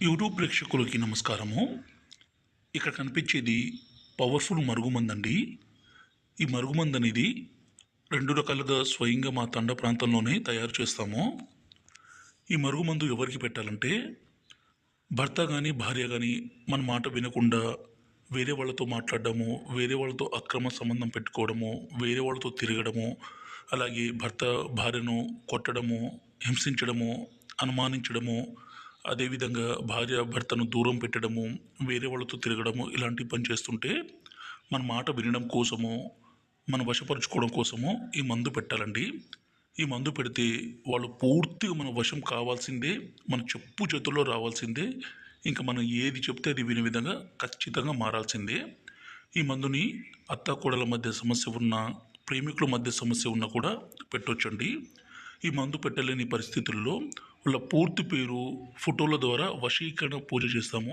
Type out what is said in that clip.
YouTube ప్రేక్షకులకి నమస్కారము. ఇక్కడ కనిపించేది పవర్ఫుల్ మరుగుమందండి. ఈ మరుగుమందు అనేది 2 రకాలుగా స్వయంగా మా తండ ప్రాంతంలోనే తయారు చేస్తాము. ఈ మరుగుమందు ఎవరికి పెట్టాలంటే, భర్త గానీ, భార్య గానీ మన మాట వినకుండా వేరే వాళ్ళతో మాట్లాడడము, వేరే వాళ్ళతో అక్రమ సంబంధం పెట్టుకోవడము, వేరే వాళ్ళతో తిరగడము, అలాగే భర్త భార్యను కొట్టడము, హింసించడము, అనుమానించడము, అదేవిధంగా భార్య భర్తను దూరం పెట్టడము, వేరే వాళ్ళతో తిరగడము ఇలాంటి పని చేస్తుంటే మన మాట వినడం కోసము, మనం వశపరుచుకోవడం కోసము ఈ మందు పెట్టాలండి. ఈ మందు పెడితే వాళ్ళు పూర్తిగా మన వశం కావాల్సిందే, మన చెప్పు చేతుల్లో రావాల్సిందే. ఇంకా మనం ఏది చెప్తే అది వినే విధంగా ఖచ్చితంగా మారాల్సిందే. ఈ మందుని అత్తాకోడళ్ళ మధ్య సమస్య ఉన్నా, ప్రేమికుల మధ్య సమస్య ఉన్నా కూడా పెట్టొచ్చండి. ఈ మందు పెట్టలేని పరిస్థితుల్లో వాళ్ళ పూర్తి పేరు ఫోటోల ద్వారా వశీకరణ పూజ చేస్తాము.